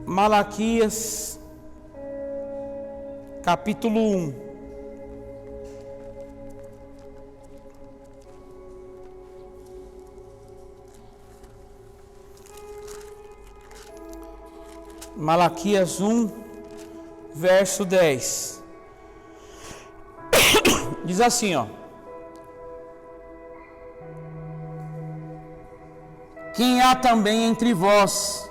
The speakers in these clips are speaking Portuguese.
Malaquias, capítulo 1. Malaquias 1, verso 10. Diz assim, ó: quem há também entre vós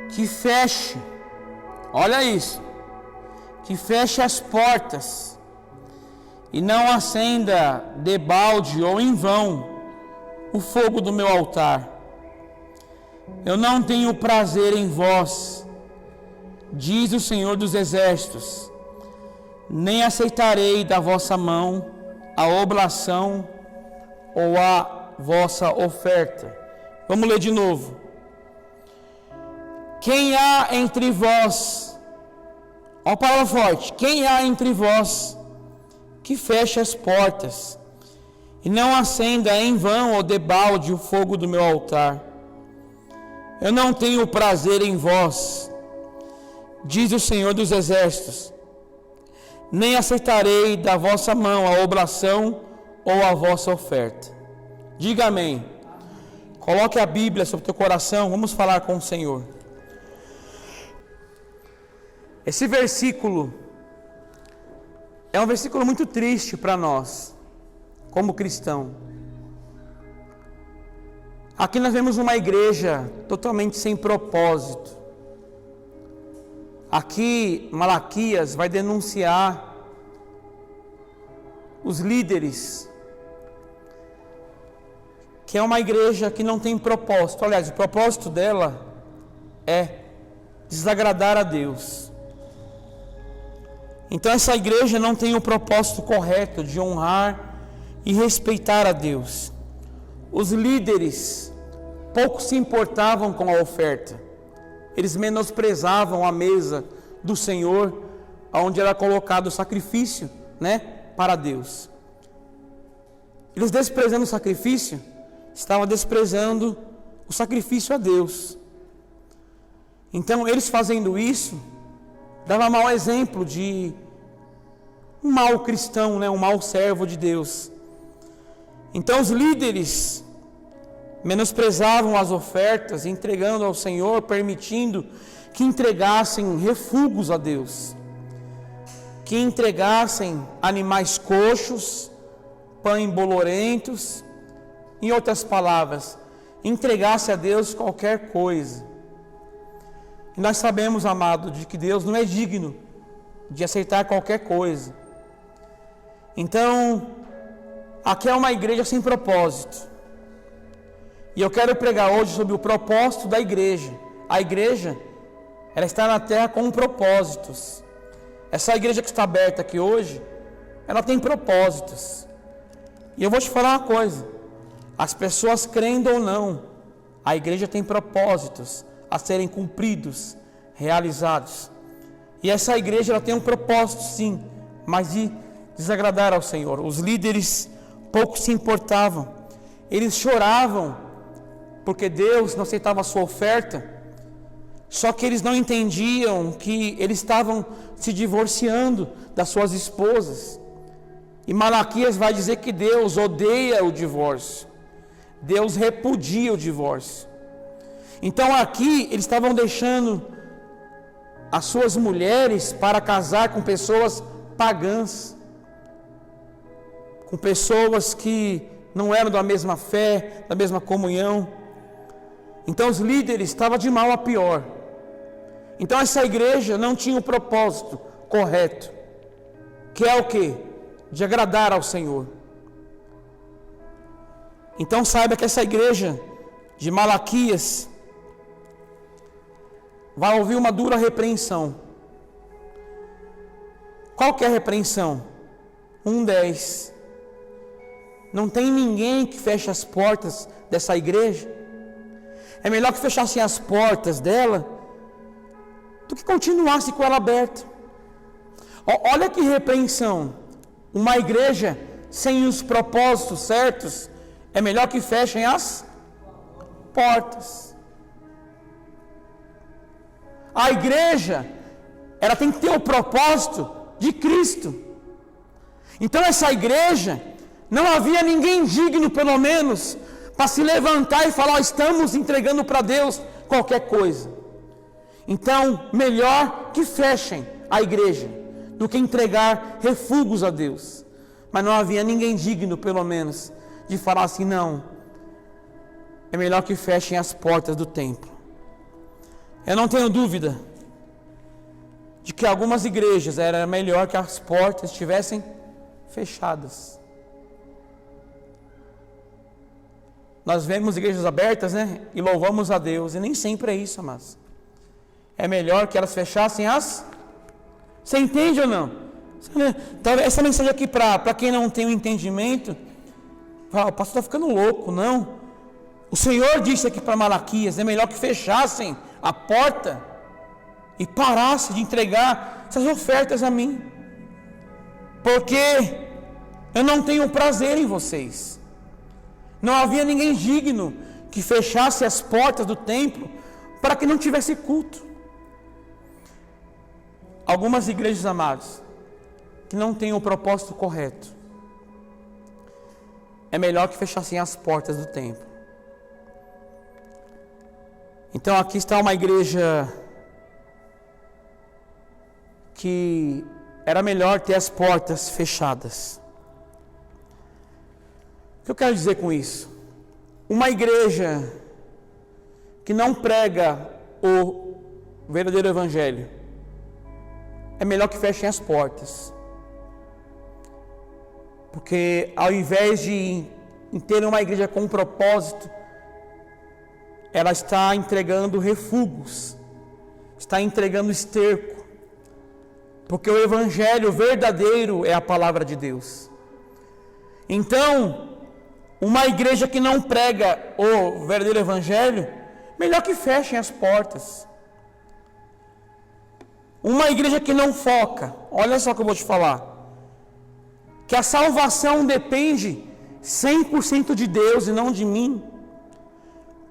que feche, olha isso, que feche as portas e não acenda debalde ou em vão o fogo do meu altar. Eu não tenho prazer em vós, diz o Senhor dos Exércitos, nem aceitarei da vossa mão a oblação ou a vossa oferta. Vamos ler de novo. Quem há entre vós, ó, a palavra forte, quem há entre vós que feche as portas e não acenda em vão ou debalde o fogo do meu altar? Eu não tenho prazer em vós, diz o Senhor dos Exércitos, nem aceitarei da vossa mão a oblação ou a vossa oferta. Diga amém. Coloque a Bíblia sobre o teu coração, vamos falar com o Senhor. Esse versículo é um versículo muito triste para nós, como cristão. Aqui nós vemos uma igreja totalmente sem propósito. Aqui Malaquias vai denunciar os líderes, que é uma igreja que não tem propósito. Aliás, o propósito dela é desagradar a Deus. Então essa igreja não tem o propósito correto de honrar e respeitar a Deus. Os líderes pouco se importavam com a oferta. Eles menosprezavam a mesa do Senhor, onde era colocado o sacrifício, para Deus. Eles, desprezando o sacrifício, estavam desprezando o sacrifício a Deus. Então, eles fazendo isso, dava mau exemplo de um mau cristão, um mau servo de Deus. Então, os líderes menosprezavam as ofertas, entregando ao Senhor, permitindo que entregassem refugos a Deus, que entregassem animais coxos, pães bolorentos, em outras palavras, entregasse a Deus qualquer coisa. E nós sabemos, amado, de que Deus não é digno de aceitar qualquer coisa. Então, aqui é uma igreja sem propósito. E eu quero pregar hoje sobre o propósito da igreja. A igreja, ela está na terra com propósitos. Essa igreja que está aberta aqui hoje, ela tem propósitos. E eu vou te falar uma coisa: as pessoas crendo ou não, a igreja tem propósitos a serem cumpridos, realizados. E essa igreja, ela tem um propósito sim, mas de desagradar ao Senhor. Os líderes pouco se importavam. Eles choravam porque Deus não aceitava a sua oferta. Só que eles não entendiam que eles estavam se divorciando das suas esposas. E Malaquias vai dizer que Deus odeia o divórcio. Deus repudia o divórcio. Então aqui eles estavam deixando as suas mulheres para casar com pessoas pagãs, com pessoas que não eram da mesma fé, da mesma comunhão. Então os líderes estavam de mal a pior. Então essa igreja não tinha o propósito correto, que é o quê? De agradar ao Senhor. Então saiba que essa igreja de Malaquias vai ouvir uma dura repreensão. Qual que é a repreensão? 1:10. Não tem ninguém que feche as portas dessa igreja. É melhor que fechassem as portas dela do que continuasse com ela aberta. Olha que repreensão. Uma igreja sem os propósitos certos, é melhor que fechem as portas. a igreja, ela tem que ter o propósito de Cristo. Então essa igreja, não havia ninguém digno, pelo menos, para se levantar e falar: estamos entregando para Deus qualquer coisa. Então, melhor que fechem a igreja do que entregar refúgios a Deus. Mas não havia ninguém digno, pelo menos, de falar assim: não, é melhor que fechem as portas do templo. Eu não tenho dúvida de que algumas igrejas era melhor que as portas estivessem fechadas. Nós vemos igrejas abertas, né? E louvamos a Deus. E nem sempre é isso, amados. É melhor que elas fechassem as... Você entende ou não? Essa mensagem aqui para quem não tem o entendimento, o pastor está ficando louco. Não. O Senhor disse aqui para Malaquias: é melhor que fechassem a porta e parassem de entregar essas ofertas a mim, porque eu não tenho prazer em vocês. Não havia ninguém digno que fechasse as portas do templo para que não tivesse culto. Algumas igrejas, amados, que não têm o propósito correto, é melhor que fechassem as portas do templo. Então aqui está uma igreja que era melhor ter as portas fechadas. O que eu quero dizer com isso? Uma igreja que não prega o verdadeiro evangelho, é melhor que fechem as portas. Porque ao invés de ter uma igreja com um propósito, ela está entregando refúgios, está entregando esterco. Porque o evangelho verdadeiro é a palavra de Deus. Então, uma igreja que não prega o verdadeiro evangelho, melhor que fechem as portas. Uma igreja que não foca, olha só o que eu vou te falar, que a salvação depende 100% de Deus e não de mim.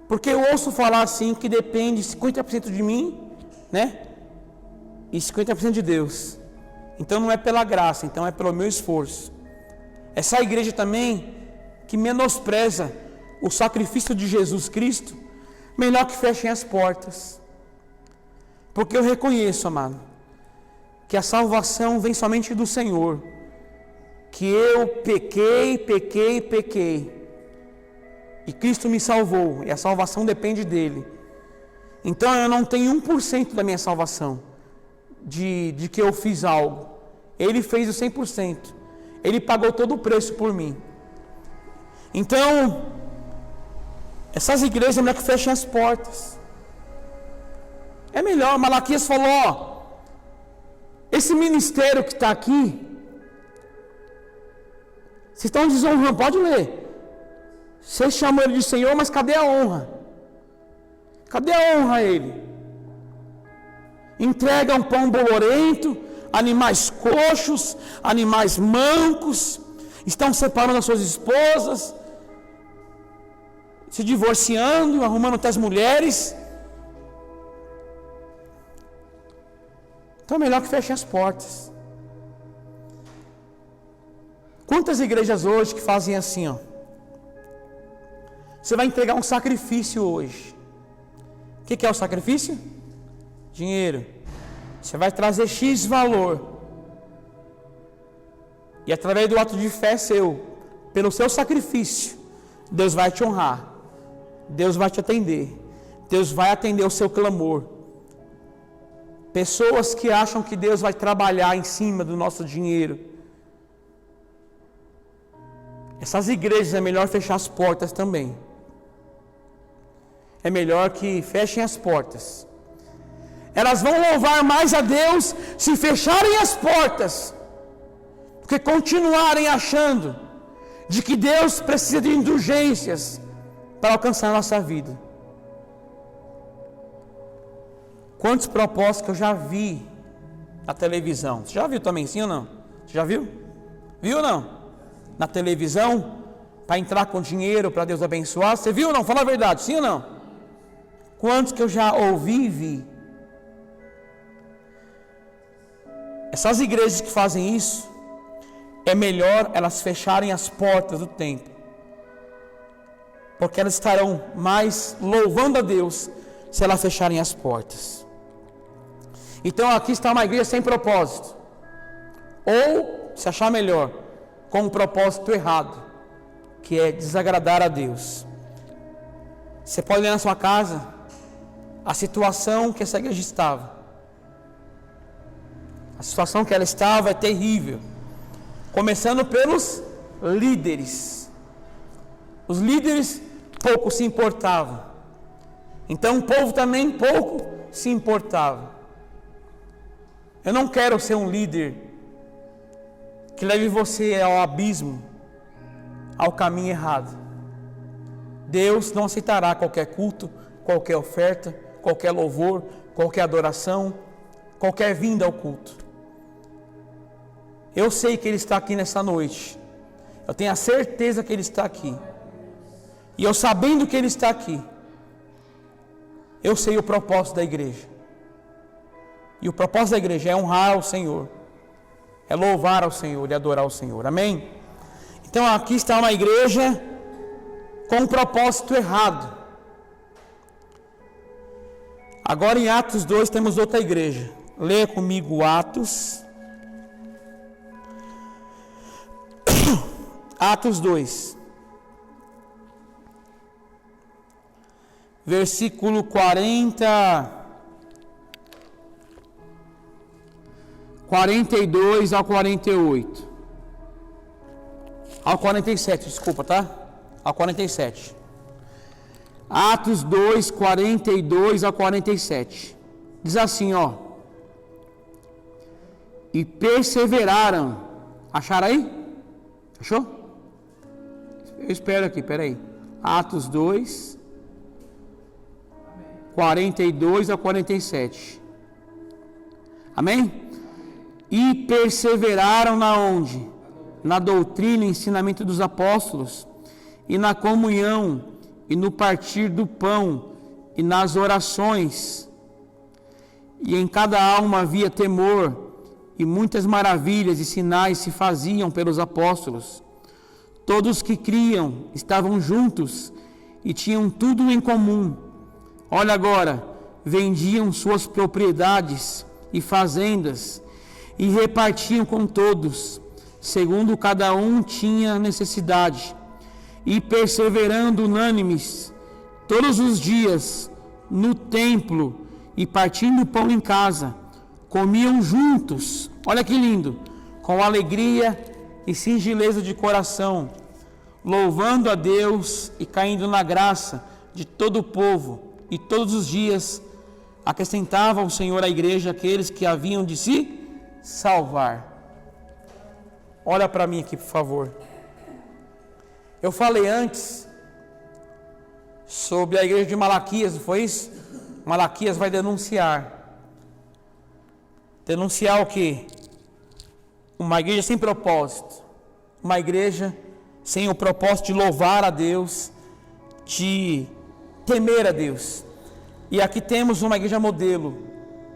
Porque eu ouço falar assim, que depende 50% de mim, né? E 50% de Deus. Então não é pela graça, então é pelo meu esforço. Essa igreja também que menospreza o sacrifício de Jesus Cristo, melhor que fechem as portas. Porque eu reconheço, amado, que a salvação vem somente do Senhor. Que eu pequei. E Cristo me salvou, e a salvação depende dele. Então eu não tenho 1% da minha salvação, de que eu fiz algo. Ele fez o 100%. Ele pagou todo o preço por mim. Então, essas igrejas é melhor que fechem as portas. É melhor. Malaquias falou: ó, esse ministério que está aqui, vocês estão desonrando, pode ler. Vocês chamam ele de Senhor, mas cadê a honra? Cadê a honra a ele? Entregam pão bolorento, animais coxos, animais mancos, estão separando as suas esposas, se divorciando, arrumando outras mulheres. Então é melhor que fechem as portas. Quantas igrejas hoje que fazem assim, ó? Você vai entregar um sacrifício hoje. O que é o sacrifício? Dinheiro. Você vai trazer X valor. E através do ato de fé seu, pelo seu sacrifício, Deus vai te honrar. Deus vai te atender. Deus vai atender o seu clamor. Pessoas que acham que Deus vai trabalhar em cima do nosso dinheiro. Essas igrejas é melhor fechar as portas também. É melhor que fechem as portas. Elas vão louvar mais a Deus se fecharem as portas, do que continuarem achando de que Deus precisa de indulgências para alcançar a nossa vida. Quantos propósitos que eu já vi na televisão? Você já viu também, sim ou não? Você já viu? Viu ou não? Na televisão, para entrar com dinheiro, para Deus abençoar. Você viu ou não? Fala a verdade, sim ou não? Quantos que eu já ouvi e vi? Essas igrejas que fazem isso, é melhor elas fecharem as portas do templo, porque elas estarão mais louvando a Deus se elas fecharem as portas. Então aqui está uma igreja sem propósito, ou, se achar melhor, com um propósito errado, que é desagradar a Deus. Você pode ler na sua casa a situação que essa igreja estava. A situação que ela estava é terrível, começando pelos líderes. Os líderes pouco se importavam, então o povo também pouco se importava. Eu não quero ser um líder que leve você ao abismo, ao caminho errado. Deus não aceitará qualquer culto, qualquer oferta, qualquer louvor, qualquer adoração, qualquer vinda ao culto. Eu sei que Ele está aqui nessa noite. Eu tenho a certeza que Ele está aqui. E eu, sabendo que Ele está aqui, eu sei o propósito da igreja. E o propósito da igreja é honrar ao Senhor, é louvar ao Senhor e adorar ao Senhor. Amém? Então aqui está uma igreja com um propósito errado. Agora em Atos 2 temos outra igreja. Leia comigo Atos. Atos 2. Versículo 42 ao 48. Ao 47, desculpa, tá? Ao 47. Atos 2, 42 ao 47. Diz assim, ó. E perseveraram. Acharam aí? Achou? Eu espero aqui, peraí. Atos 2, 42 a 47. Amém? E perseveraram na onde? Na doutrina e ensinamento dos apóstolos, e na comunhão, e no partir do pão, e nas orações. E em cada alma havia temor, e muitas maravilhas e sinais se faziam pelos apóstolos. Todos que criam estavam juntos e tinham tudo em comum. Olha agora, vendiam suas propriedades e fazendas e repartiam com todos, segundo cada um tinha necessidade. E perseverando unânimes todos os dias no templo e partindo o pão em casa, comiam juntos, olha que lindo, com alegria e singeleza de coração, louvando a Deus e caindo na graça de todo o povo. E todos os dias acrescentava ao Senhor à igreja aqueles que haviam de se salvar. Olha para mim aqui, por favor. Eu falei antes sobre a igreja de Malaquias, não foi isso? Malaquias vai denunciar. Denunciar o quê? Uma igreja sem propósito. Uma igreja sem o propósito de louvar a Deus, de temer a Deus. E aqui temos uma igreja modelo,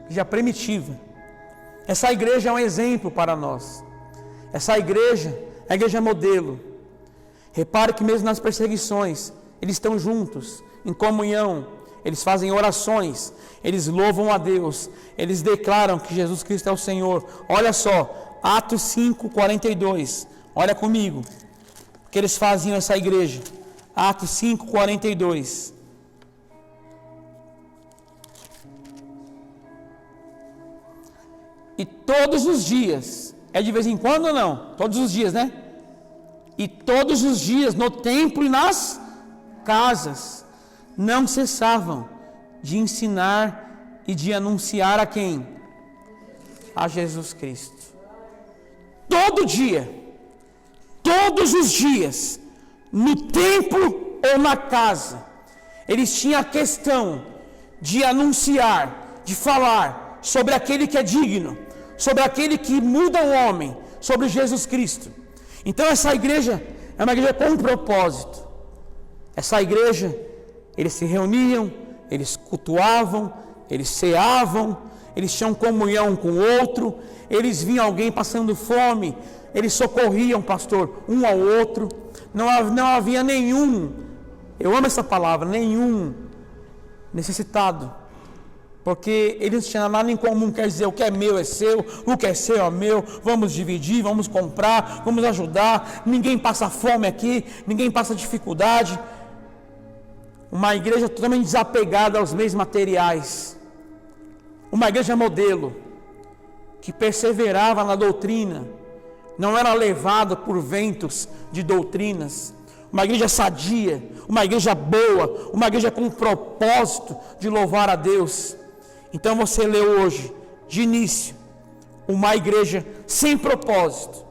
igreja primitiva. Essa igreja é um exemplo para nós. Essa igreja é a igreja modelo. Repare que mesmo nas perseguições, eles estão juntos, em comunhão, eles fazem orações, eles louvam a Deus, eles declaram que Jesus Cristo é o Senhor. Olha só, Atos 5, 42, olha comigo, o que eles faziam nessa igreja. Atos 5, 42. E todos os dias, é de vez em quando ou não? Todos os dias, né? E todos os dias, no templo e nas casas, não cessavam de ensinar e de anunciar a quem? A Jesus Cristo. Todo dia, todos os dias, no templo ou na casa, eles tinham a questão de anunciar, de falar sobre aquele que é digno, sobre aquele que muda o homem, sobre Jesus Cristo. Então essa igreja é uma igreja com um propósito. Essa igreja, eles se reuniam, eles cultuavam, eles ceavam, eles tinham comunhão com o outro, eles viam alguém passando fome, eles socorriam, pastor, um ao outro. Não havia nenhum, eu amo essa palavra, nenhum necessitado, porque eles não tinham nada em comum. Quer dizer, o que é meu é seu, o que é seu é meu, vamos dividir, vamos comprar, vamos ajudar, ninguém passa fome aqui, ninguém passa dificuldade. Uma igreja totalmente desapegada aos bens materiais, uma igreja modelo, que perseverava na doutrina, não era levada por ventos de doutrinas, uma igreja sadia, uma igreja boa, uma igreja com propósito de louvar a Deus. Então você leu hoje, de início, uma igreja sem propósito,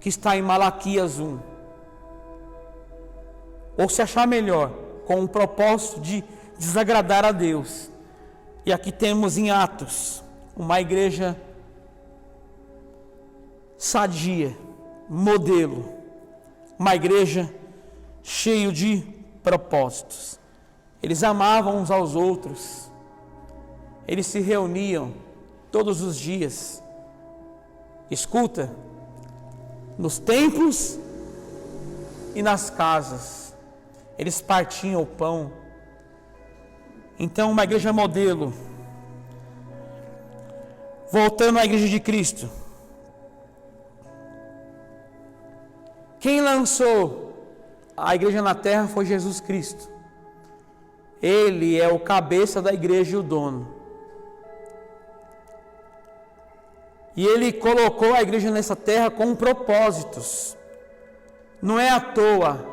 que está em Malaquias 1. Ou se achar melhor, com o propósito de desagradar a Deus. E aqui temos em Atos, uma igreja sadia, modelo, uma igreja cheia de propósitos. Eles amavam uns aos outros, eles se reuniam todos os dias. Escuta, nos templos e nas casas, eles partiam o pão. Então, uma igreja modelo. Voltando à igreja de Cristo, quem lançou a igreja na terra foi Jesus Cristo. Ele é o cabeça da igreja e o dono. E ele colocou a igreja nessa terra com propósitos. Não é à toa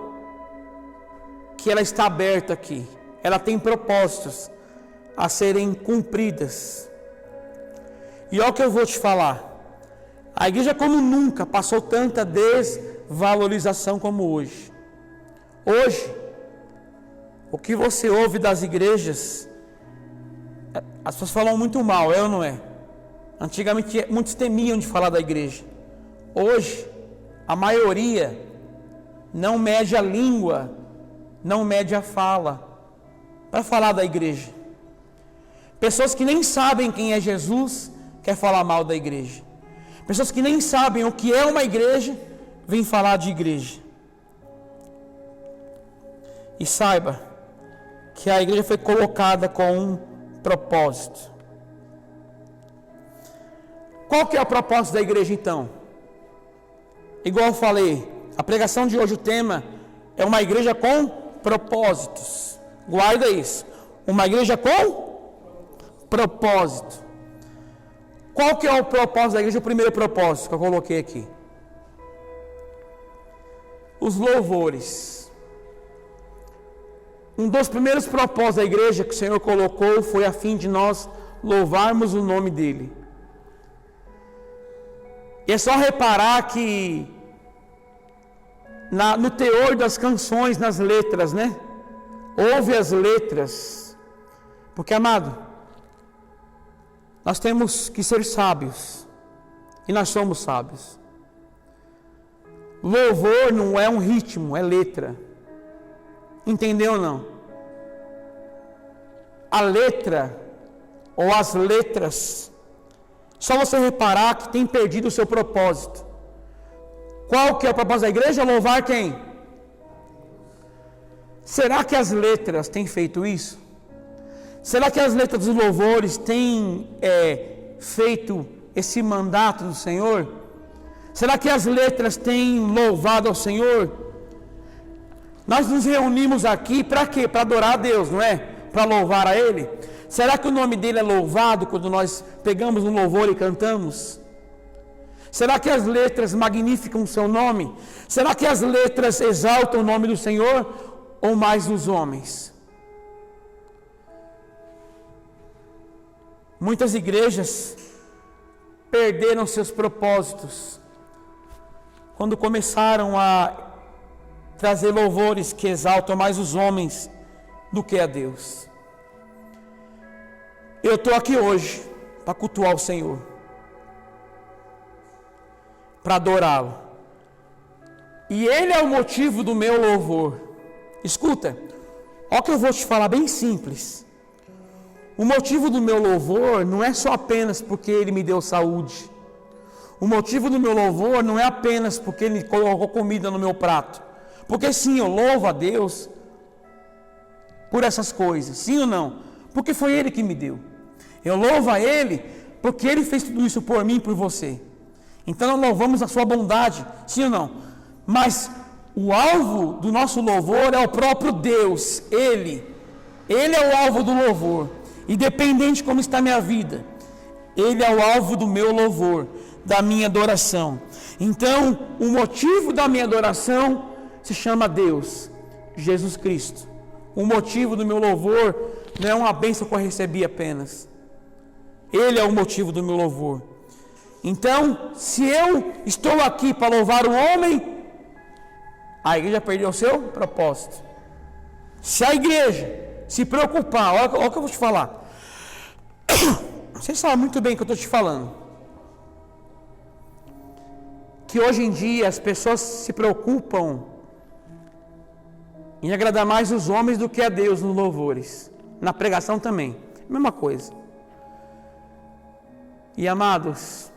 que ela está aberta aqui. Ela tem propósitos a serem cumpridas. E olha o que eu vou te falar. A igreja como nunca passou tanta desvalorização como hoje. Hoje, o que você ouve das igrejas, as pessoas falam muito mal, é ou não é? Antigamente muitos temiam de falar da igreja. Hoje, a maioria não mede a língua, não mede a fala para falar da igreja. Pessoas que nem sabem quem é Jesus quer falar mal da igreja. Pessoas que nem sabem o que é uma igreja vêm falar de igreja. E saiba que a igreja foi colocada com um propósito. Qual que é o propósito da igreja então? Igual eu falei, a pregação de hoje, o tema é uma igreja com propósitos. Guarda isso. Uma igreja com propósito. Qual que é o propósito da igreja? O primeiro propósito que eu coloquei aqui. Os louvores. Um dos primeiros propósitos da igreja que o Senhor colocou foi a fim de nós louvarmos o nome dEle. E é só reparar que no teor das canções, nas letras, né? Ouve as letras. Porque, amado, nós temos que ser sábios. E nós somos sábios. Louvor não é um ritmo, é letra. Entendeu ou não? A letra, ou as letras, só você reparar que tem perdido o seu propósito. Qual que é o propósito da igreja? Louvar quem? Será que as letras têm feito isso? Será que as letras dos louvores têm feito esse mandato do Senhor? Será que as letras têm louvado ao Senhor? Nós nos reunimos aqui para quê? Para adorar a Deus, não é? Para louvar a Ele. Será que o nome dEle é louvado quando nós pegamos um louvor e cantamos? Será que as letras magnificam o seu nome? Será que as letras exaltam o nome do Senhor ou mais dos homens? Muitas igrejas perderam seus propósitos quando começaram a trazer louvores que exaltam mais os homens do que a Deus. Eu estou aqui hoje para cultuar o Senhor, para adorá-lo, e Ele é o motivo do meu louvor. Escuta, olha o que eu vou te falar bem simples. o motivo do meu louvor não é só apenas porque Ele me deu saúde. O motivo do meu louvor não é apenas porque Ele colocou comida no meu prato. Porque sim, eu louvo a Deus por essas coisas, sim ou não? Porque foi Ele que me deu. Eu louvo a Ele porque Ele fez tudo isso por mim e por você. Então nós louvamos a sua bondade, sim ou não? Mas o alvo do nosso louvor é o próprio Deus, Ele é o alvo do louvor. Independente de como está a minha vida, Ele é o alvo do meu louvor, da minha adoração. Então, o motivo da minha adoração se chama Deus, Jesus Cristo. O motivo do meu louvor não é uma bênção que eu recebi apenas. Ele é o motivo do meu louvor. Então, se eu estou aqui para louvar o homem, a igreja perdeu o seu propósito. Se a igreja se preocupar, olha o que eu vou te falar. Você sabe muito bem o que eu estou te falando. Que hoje em dia as pessoas se preocupam em agradar mais os homens do que a Deus nos louvores. Na pregação também, mesma coisa. E amados,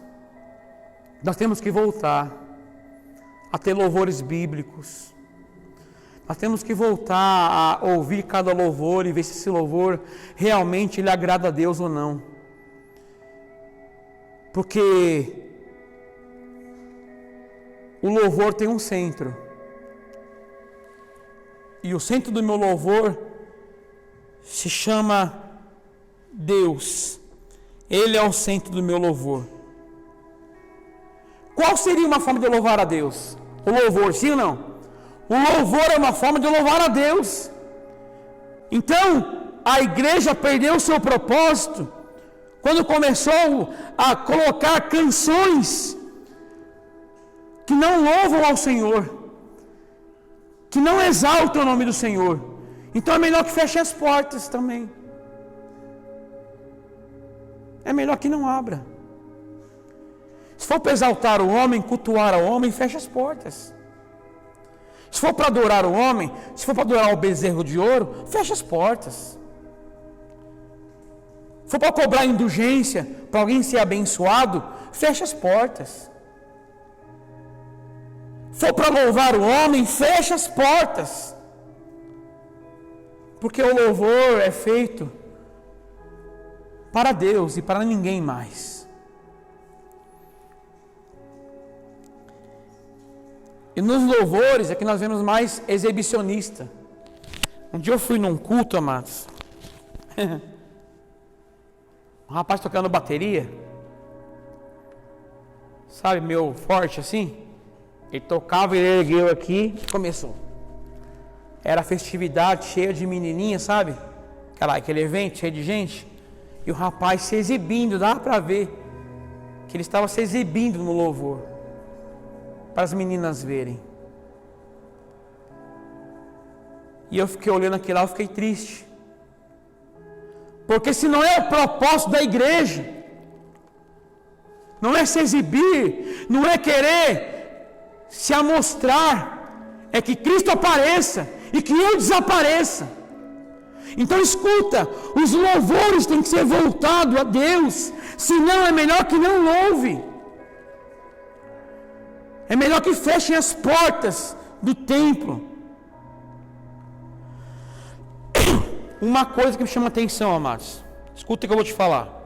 nós temos que voltar a ter louvores bíblicos. Nós temos que voltar a ouvir cada louvor e ver se esse louvor realmente ele agrada a Deus ou não. Porque o louvor tem um centro. E o centro do meu louvor se chama Deus. Ele é o centro do meu louvor. Qual seria uma forma de louvar a Deus? O louvor, sim ou não? O louvor é uma forma de louvar a Deus. Então, a igreja perdeu o seu propósito quando começou a colocar canções que não louvam ao Senhor, que não exaltam o nome do Senhor. Então é melhor que feche as portas também. É melhor que não abra. Se for para exaltar o homem, cultuar o homem, feche as portas. Se for para adorar o homem, se for para adorar o bezerro de ouro, feche as portas. Se for para cobrar indulgência, para alguém ser abençoado, feche as portas. Se for para louvar o homem, feche as portas. Porque o louvor é feito para Deus e para ninguém mais. E nos louvores é que nós vemos mais exibicionista. Um dia eu fui num culto, amados. Um rapaz tocando bateria. Sabe, meio forte assim. Ele tocava e ele ergueu aqui e começou. Era festividade cheia de menininha, sabe? Aquele evento cheio de gente. E o rapaz se exibindo, dá para ver que ele estava se exibindo no louvor, para as meninas verem. E eu fiquei olhando aquilo lá, eu fiquei triste. Porque se não é o propósito da igreja, não é se exibir, não é querer se amostrar, é que Cristo apareça e que eu desapareça. Então escuta, os louvores têm que ser voltados a Deus, senão é melhor que não louve. É melhor que fechem as portas do templo. Uma coisa que me chama a atenção, amados, escuta o que eu vou te falar.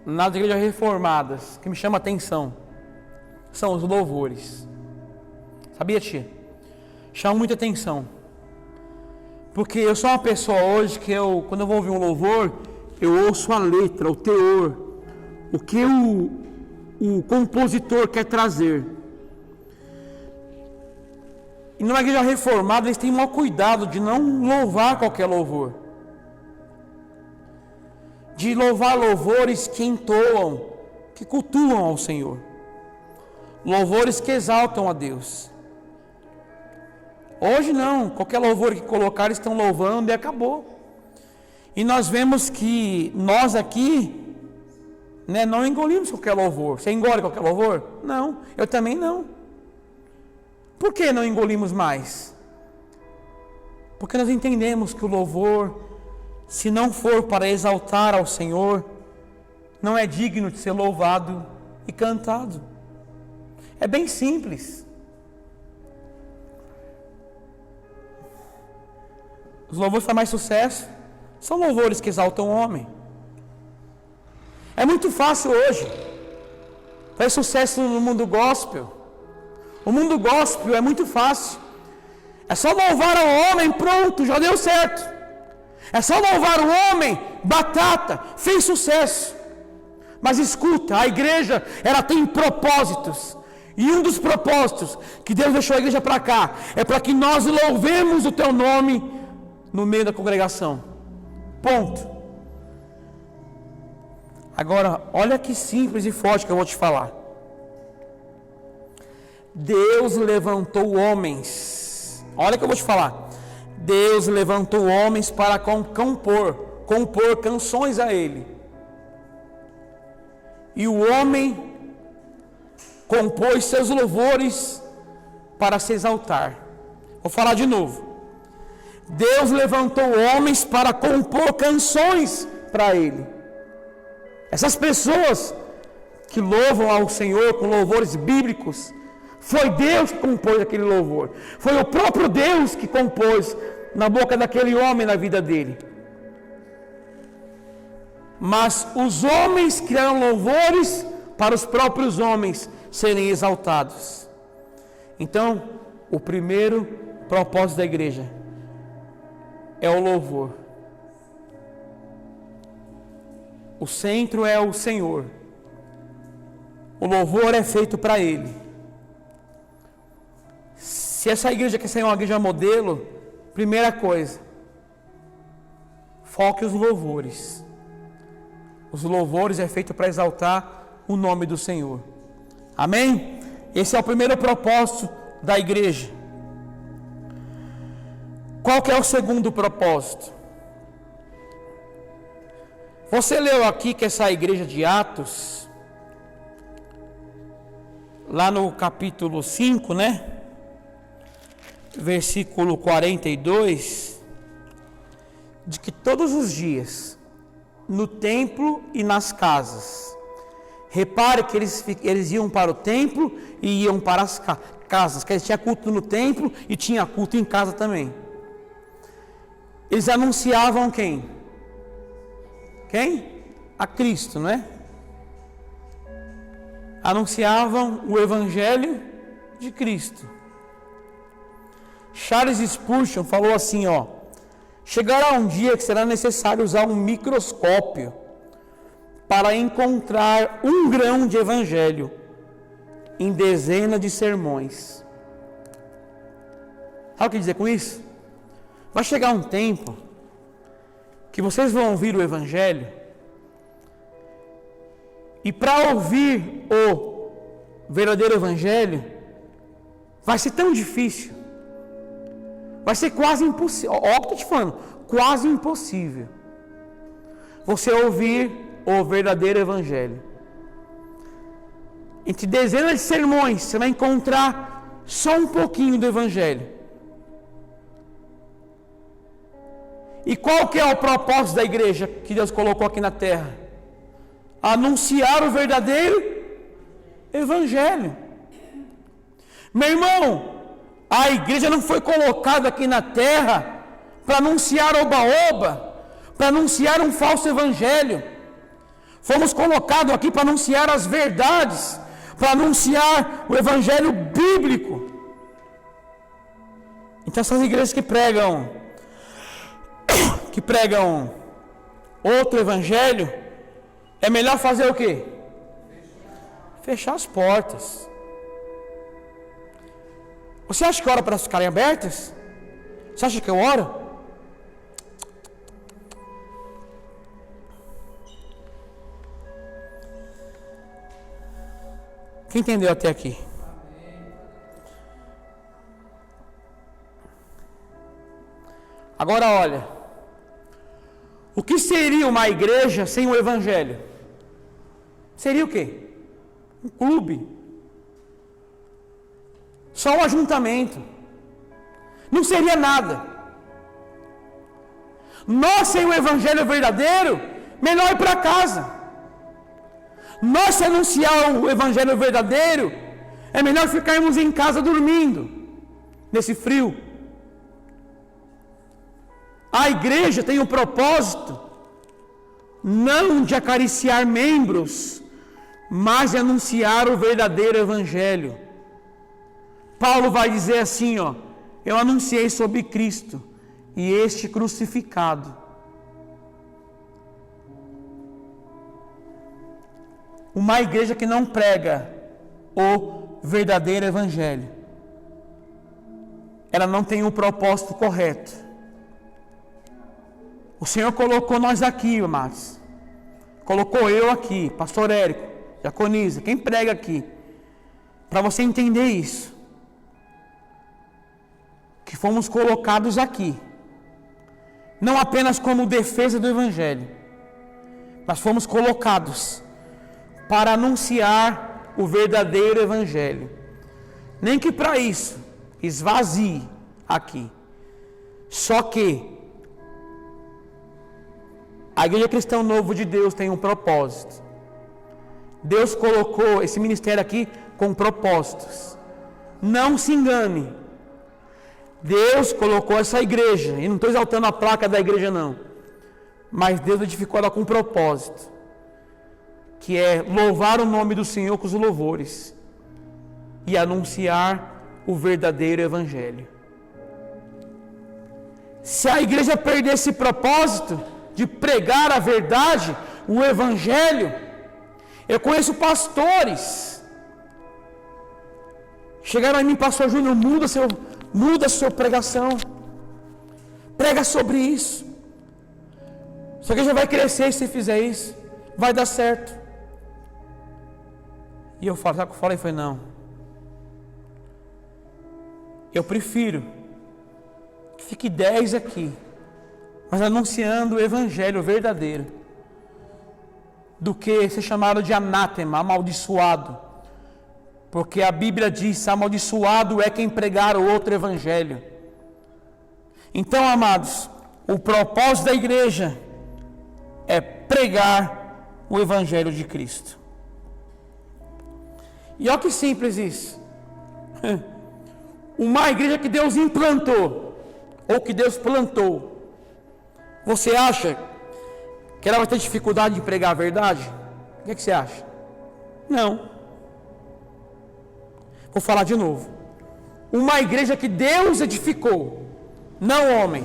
Nas igrejas reformadas, que me chama a atenção, são os louvores. Sabia, tia? Chama muita atenção. Porque eu sou uma pessoa hoje que quando eu vou ouvir um louvor, eu ouço a letra, o teor, o que o compositor quer trazer. E numa igreja reformada, eles têm o maior cuidado de não louvar qualquer louvor. De louvar louvores que entoam, que cultuam ao Senhor. Louvores que exaltam a Deus. Hoje não, qualquer louvor que colocar, eles estão louvando e acabou. E nós vemos que nós aqui, não engolimos qualquer louvor. Você engole qualquer louvor? Não, eu também não. Por que não engolimos mais? Porque nós entendemos que o louvor, se não for para exaltar ao Senhor, não é digno de ser louvado e cantado. É bem simples. Os louvores que fazem mais sucesso são louvores que exaltam o homem. É muito fácil hoje fazer sucesso no mundo gospel. O mundo gospel é muito fácil. É só louvar ao homem, pronto, já deu certo. É só louvar o homem, batata, fez sucesso. Mas escuta, a igreja, ela tem propósitos. E um dos propósitos que Deus deixou a igreja para cá é para que nós louvemos o teu nome no meio da congregação. Ponto. Agora, olha que simples e forte que eu vou te falar. Deus levantou homens. Olha que eu vou te falar. Deus levantou homens para compor canções a Ele. E o homem compôs seus louvores para se exaltar. Vou falar de novo. Deus levantou homens para compor canções para Ele. Essas pessoas que louvam ao Senhor com louvores bíblicos, foi Deus que compôs aquele louvor. Foi o próprio Deus que compôs na boca daquele homem, na vida dele. Mas os homens criaram louvores para os próprios homens serem exaltados. Então, o primeiro propósito da igreja é o louvor. O centro é o Senhor. O louvor é feito para Ele. Se essa igreja quer ser uma igreja modelo, primeira coisa, foque os louvores. Os louvores é feito para exaltar o nome do Senhor. Amém? Esse é o primeiro propósito da igreja. Qual que é o segundo propósito? Você leu aqui que essa igreja de Atos, lá no capítulo 5, né? Versículo 42, de que todos os dias, no templo e nas casas, repare que eles iam para o templo e iam para as casas, que eles tinham culto no templo e tinha culto em casa também. Eles anunciavam quem? Quem? A Cristo, não é? Anunciavam o Evangelho de Cristo. Charles Spurgeon falou assim, ó: chegará um dia que será necessário usar um microscópio para encontrar um grão de Evangelho em dezenas de sermões. Sabe o que dizer com isso? Vai chegar um tempo que vocês vão ouvir o Evangelho, e para ouvir o verdadeiro Evangelho vai ser tão difícil, vai ser quase impossível. Olha o que eu estou te falando, quase impossível você ouvir o verdadeiro Evangelho. Entre dezenas de sermões você vai encontrar só um pouquinho do Evangelho. E qual que é o propósito da igreja que Deus colocou aqui na terra? Anunciar o verdadeiro Evangelho. Meu irmão, a igreja não foi colocada aqui na terra para anunciar oba-oba, para anunciar um falso evangelho. Fomos colocados aqui para anunciar as verdades, para anunciar o evangelho bíblico. Então essas igrejas que pregam outro evangelho, é melhor fazer o quê? Fechar as portas. Você acha que eu oro para elas ficarem abertas? Você acha que eu oro? Quem entendeu até aqui? Agora olha, o que seria uma igreja sem o Evangelho? Seria o quê? Um clube. Só um ajuntamento. Não seria nada. Nós, sem o evangelho verdadeiro, melhor ir para casa. Nós, se anunciar o evangelho verdadeiro, é melhor ficarmos em casa dormindo, nesse frio. A igreja tem um propósito, não de acariciar membros, mas de anunciar o verdadeiro evangelho. Paulo vai dizer assim, ó: eu anunciei sobre Cristo e este crucificado. Uma igreja que não prega o verdadeiro evangelho, ela não tem o propósito correto. O Senhor colocou nós aqui, amados. Colocou eu aqui, pastor Érico, Diaconisa, quem prega aqui, para você entender isso. Que fomos colocados aqui, não apenas como defesa do evangelho, mas fomos colocados para anunciar o verdadeiro evangelho. Nem que para isso esvazie aqui. Só que a Igreja Cristã Novo de Deus tem um propósito. Deus colocou esse ministério aqui com propósitos. Não se engane. Deus colocou essa igreja, e não estou exaltando a placa da igreja não, mas Deus edificou ela com um propósito, que é louvar o nome do Senhor com os louvores e anunciar o verdadeiro evangelho. Se a igreja perder esse propósito de pregar a verdade, o evangelho, eu conheço pastores, chegaram a mim: pastor Júnior, muda a sua pregação, prega sobre isso, sua igreja vai crescer se fizer isso, vai dar certo. E eu falo, sabe o que eu falei? Foi: não, eu prefiro que fique 10 aqui, mas anunciando o evangelho verdadeiro, do que ser chamado de anátema, amaldiçoado. Porque a Bíblia diz: amaldiçoado é quem pregar o outro evangelho. Então, amados, o propósito da igreja é pregar o evangelho de Cristo. E olha que simples isso. Uma igreja que Deus implantou, ou que Deus plantou, você acha que ela vai ter dificuldade de pregar a verdade? O que você acha? Não. Vou falar de novo. Uma igreja que Deus edificou, não homem.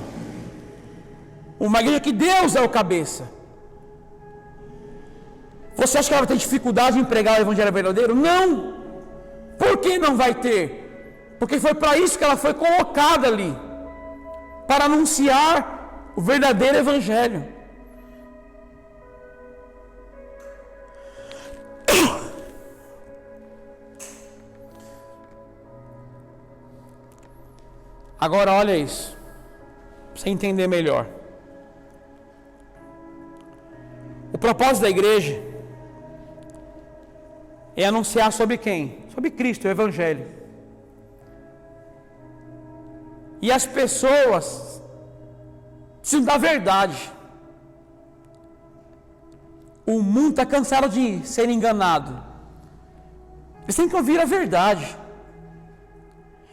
Uma igreja que Deus é o cabeça. Você acha que ela vai ter dificuldade em pregar o evangelho verdadeiro? Não. Por que não vai ter? Porque foi para isso que ela foi colocada ali, para anunciar o verdadeiro evangelho. Agora olha isso, para você entender melhor. O propósito da igreja é anunciar sobre quem? Sobre Cristo, o evangelho. E as pessoas precisam da verdade. O mundo está cansado de ser enganado. Eles têm que ouvir a verdade.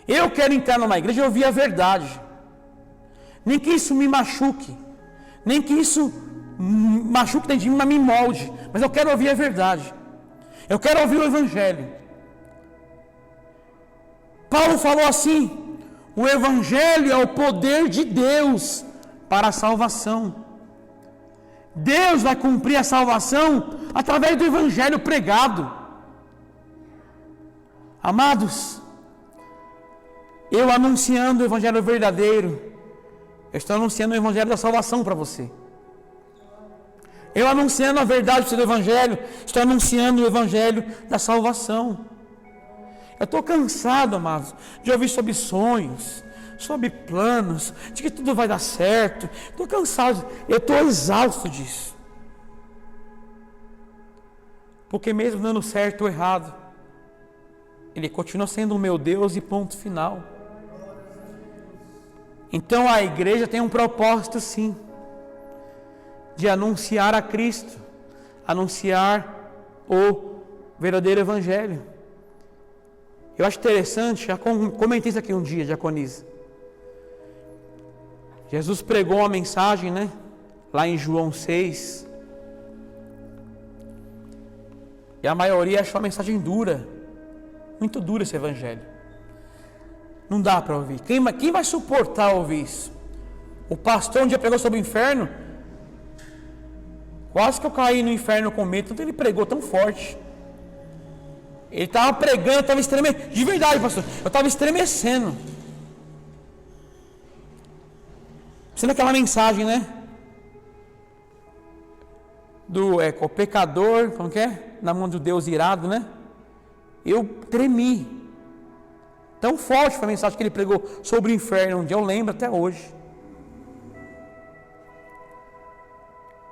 Eu quero entrar numa igreja e ouvir a verdade. Nem que isso me machuque, nem que isso machuque dentro de mim, mas me molde. Mas eu quero ouvir a verdade. Eu quero ouvir o evangelho. Paulo falou assim: o evangelho é o poder de Deus para a salvação. Deus vai cumprir a salvação através do evangelho pregado. Amados, eu anunciando o evangelho verdadeiro, eu estou anunciando o evangelho da salvação para você. Eu anunciando a verdade do evangelho, estou anunciando o evangelho da salvação. Eu estou cansado, amados, de ouvir sobre sonhos, sobre planos, de que tudo vai dar certo. Estou cansado, eu estou exausto disso. Porque mesmo dando certo ou errado, Ele continua sendo o meu Deus e ponto final. Então a igreja tem um propósito, sim. de anunciar a Cristo, anunciar o verdadeiro Evangelho. Eu acho interessante, já comentei isso aqui um dia, diaconisa. Jesus pregou uma mensagem, né? Lá em João 6. E a maioria achou a mensagem dura. Muito dura esse Evangelho. Não dá para ouvir. Quem vai suportar ouvir isso? O pastor um dia pregou sobre o inferno. Quase que eu caí no inferno com medo. Tanto ele pregou tão forte. Ele estava pregando, eu estava estremecendo. De verdade, pastor. Eu estava estremecendo. Sendo aquela mensagem, né? O pecador, como que é? Na mão do Deus irado, né? Eu tremi. Tão forte foi a mensagem que ele pregou sobre o inferno. Um dia eu lembro até hoje.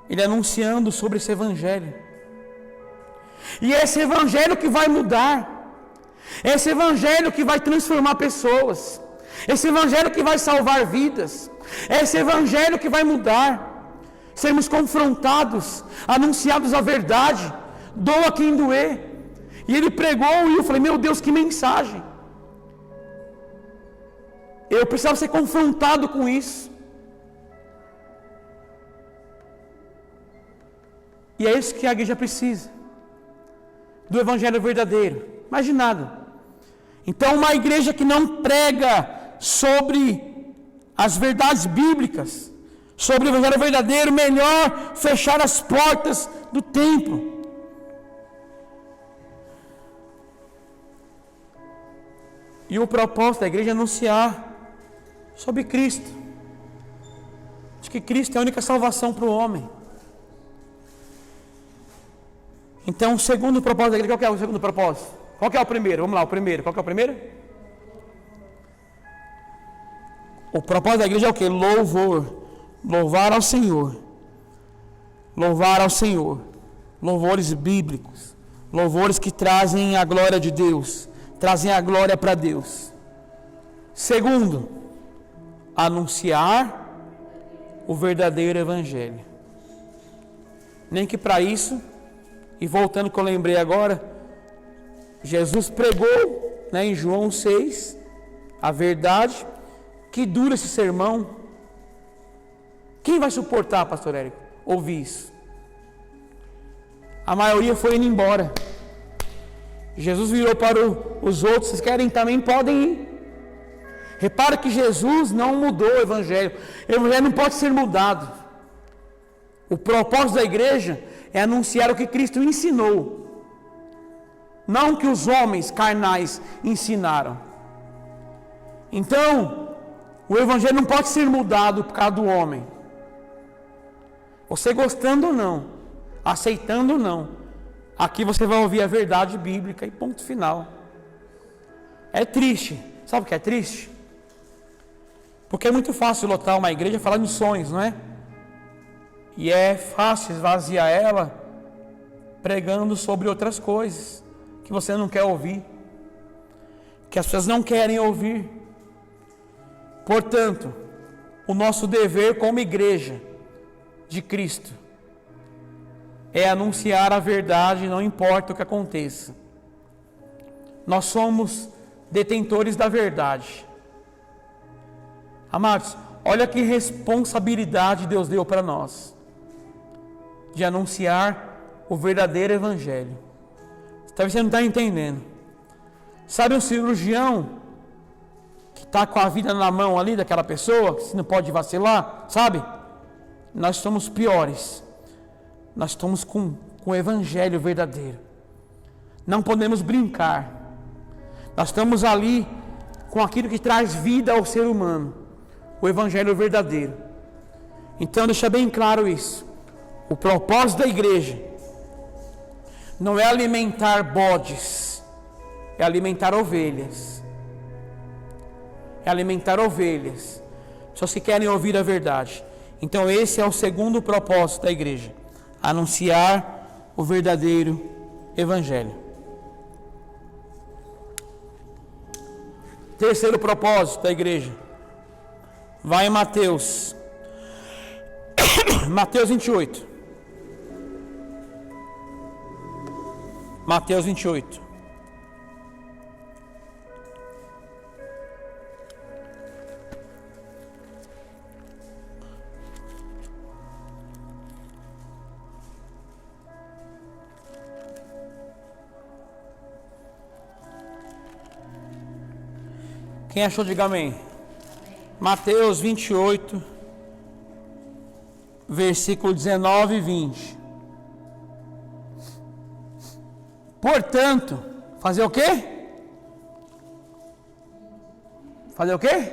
Ele anunciando sobre esse Evangelho. E esse Evangelho que vai mudar. Esse Evangelho que vai transformar pessoas. Esse Evangelho que vai salvar vidas. Esse Evangelho que vai mudar. Sermos confrontados, anunciados a verdade. Doa quem doer. E ele pregou e eu falei, meu Deus, que mensagem. Eu precisava ser confrontado com isso. E é isso que a igreja precisa. Do Evangelho verdadeiro. Mais de nada. Então uma igreja que não prega sobre as verdades bíblicas, sobre o Evangelho verdadeiro, melhor fechar as portas do templo. E o propósito da igreja é anunciar sobre Cristo. Diz que Cristo é a única salvação para o homem. Então, o segundo propósito da igreja, qual que é o segundo propósito? Qual que é o primeiro? Vamos lá, o primeiro. Qual que é o primeiro? O propósito da igreja é o quê? Louvor. Louvar ao Senhor. Louvar ao Senhor. Louvores bíblicos. Louvores que trazem a glória de Deus. Trazem a glória para Deus. Segundo, anunciar o verdadeiro Evangelho. Nem que para isso, e voltando que eu lembrei agora, Jesus pregou, né, em João 6, a verdade. Que dura esse sermão. Quem vai suportar, pastor Érico, ouvir isso? A maioria foi indo embora. Jesus virou para os outros, vocês querem também, podem ir. Repara que Jesus não mudou o Evangelho. O Evangelho não pode ser mudado. O propósito da igreja é anunciar o que Cristo ensinou. Não o que os homens carnais ensinaram. Então, o Evangelho não pode ser mudado por causa do homem. Você gostando ou não, aceitando ou não, aqui você vai ouvir a verdade bíblica e ponto final. É triste. Sabe o que é triste? Porque é muito fácil lotar uma igreja falando de sonhos, não é? E é fácil esvaziar ela pregando sobre outras coisas que você não quer ouvir, que as pessoas não querem ouvir. Portanto, o nosso dever como igreja de Cristo é anunciar a verdade, não importa o que aconteça. Nós somos detentores da verdade. Amados, olha que responsabilidade Deus deu para nós de anunciar o verdadeiro Evangelho. Talvez você não está entendendo. Sabe um cirurgião que está com a vida na mão ali daquela pessoa, que não pode vacilar, sabe? Nós somos piores. Nós estamos com o Evangelho verdadeiro. Não podemos brincar. Nós estamos ali com aquilo que traz vida ao ser humano, o Evangelho verdadeiro. Então deixa bem claro isso. O propósito da igreja não é alimentar bodes, é alimentar ovelhas. É alimentar ovelhas. Só se querem ouvir a verdade. Então esse é o segundo propósito da igreja: anunciar o verdadeiro Evangelho. Terceiro propósito da igreja. Vai em Mateus Mateus 28. Mateus 28. Quem achou, diga amém. Mateus 28, versículo 19 e 20. Portanto, fazer o quê? Fazer o quê?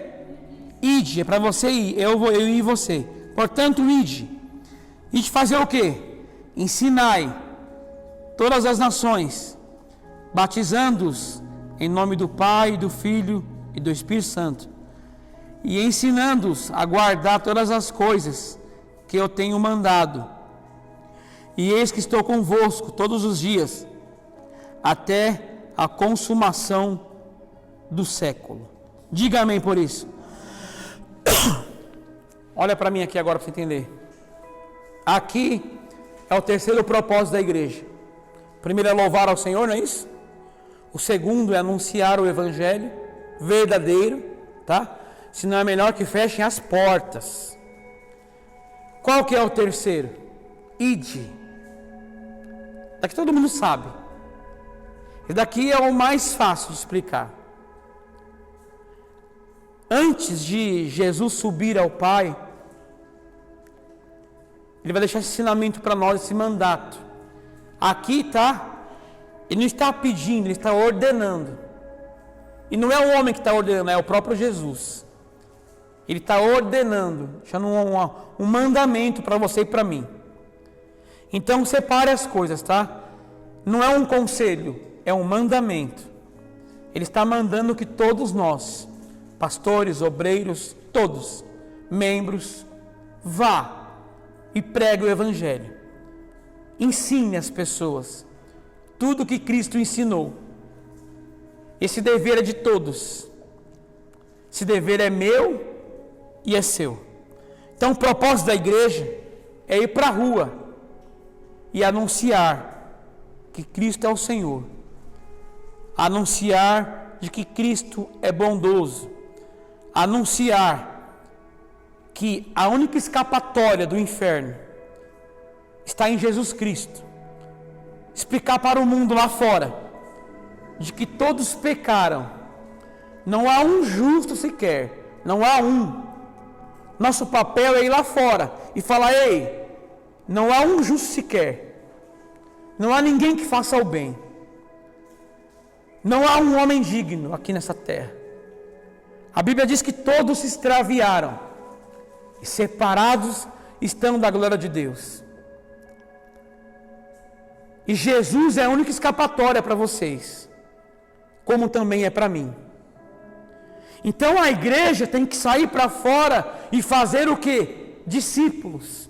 Ide, é para você ir, eu e você. Portanto, ide. Ide fazer o quê? Ensinai todas as nações, batizando-os em nome do Pai, do Filho e do Espírito Santo, e ensinando-os a guardar todas as coisas que eu tenho mandado. E eis que estou convosco todos os dias, até a consumação do século. Diga amém por isso. Olha para mim aqui agora para você entender. Aqui é o terceiro propósito da igreja. O primeiro é louvar ao Senhor, não é isso? O segundo é anunciar o Evangelho verdadeiro, tá? Se não é melhor que fechem as portas. Qual que é o terceiro? Ide. Daqui todo mundo sabe. E daqui é o mais fácil de explicar. Antes de Jesus subir ao Pai, Ele vai deixar esse ensinamento para nós, esse mandato. Aqui tá, Ele não está pedindo, Ele está ordenando. E não é o homem que está ordenando, é o próprio Jesus. Ele está ordenando, deixando um mandamento para você e para mim. Então separe as coisas, tá? Não é um conselho, é um mandamento. Ele está mandando que todos nós, pastores, obreiros, todos, membros, vá e pregue o Evangelho. Ensine as pessoas tudo o que Cristo ensinou. Esse dever é de todos. Esse dever é meu e é seu. Então o propósito da igreja é ir para a rua e anunciar que Cristo é o Senhor. Anunciar de que Cristo é bondoso. Anunciar que a única escapatória do inferno está em Jesus Cristo. Explicar para o mundo lá fora de que todos pecaram. Não há um justo sequer. Não há um. Nosso papel é ir lá fora e falar: ei, não há um justo sequer. Não há ninguém que faça o bem. Não há um homem digno aqui nessa terra. A Bíblia diz que todos se extraviaram e separados estão da glória de Deus. E Jesus é a única escapatória para vocês, como também é para mim. Então a igreja tem que sair para fora e fazer o quê? Discípulos.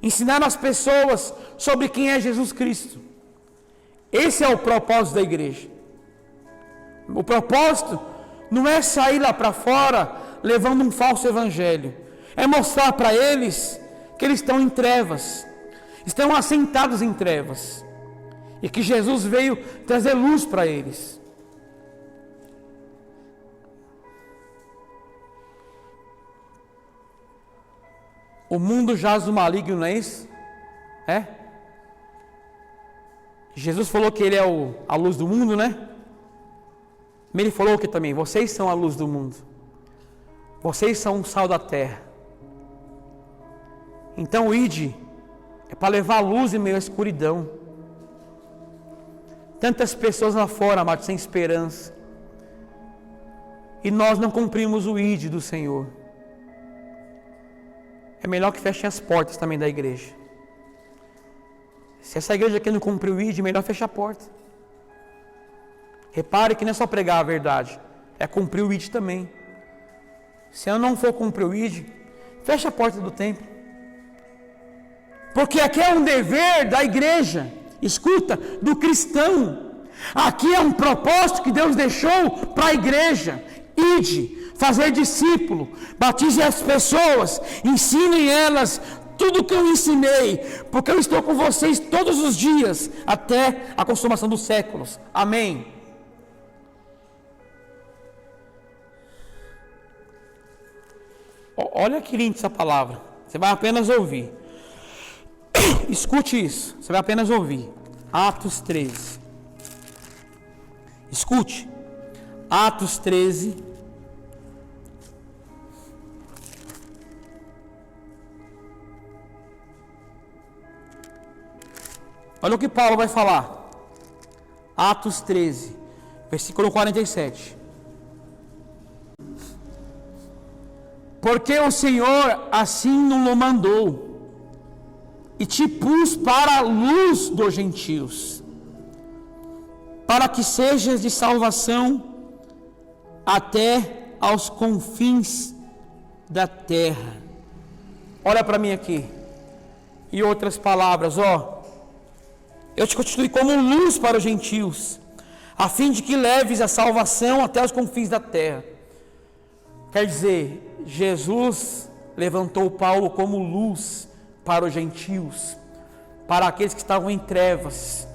Ensinar as pessoas sobre quem é Jesus Cristo. Esse é o propósito da igreja. O propósito não é sair lá para fora levando um falso evangelho. É mostrar para eles que eles estão em trevas. Estão assentados em trevas. E que Jesus veio trazer luz para eles. O mundo jaz do maligno, não é isso? É? Jesus falou que Ele é a luz do mundo, né? Ele falou que também, vocês são a luz do mundo. Vocês são o sal da terra. Então o ide é para levar luz em meio à escuridão. Tantas pessoas lá fora, amados, sem esperança. E nós não cumprimos o ide do Senhor. É melhor que fechem as portas também da igreja. Se essa igreja aqui não cumpriu o ide, é melhor fechar a porta. Repare que não é só pregar a verdade, é cumprir o ide também. Se eu não for cumprir o ide, fecha a porta do templo. Porque aqui é um dever da igreja, escuta, do cristão. Aqui é um propósito que Deus deixou para a igreja. Ide, fazer discípulo, batize as pessoas, ensinem elas tudo que eu ensinei, porque eu estou com vocês todos os dias, até a consumação dos séculos. Amém. Olha que linda essa palavra. Você vai apenas ouvir. Escute isso. Você vai apenas ouvir. Atos 13. Escute. Atos 13. Olha o que Paulo vai falar. Atos 13, versículo 47. Porque o Senhor assim nos mandou, e te pus para a luz dos gentios, para que sejas de salvação até aos confins da terra. Olha para mim aqui. Em outras palavras, eu te constituí como luz para os gentios, a fim de que leves a salvação até os confins da terra. Quer dizer, Jesus levantou Paulo como luz para os gentios, para aqueles que estavam em trevas.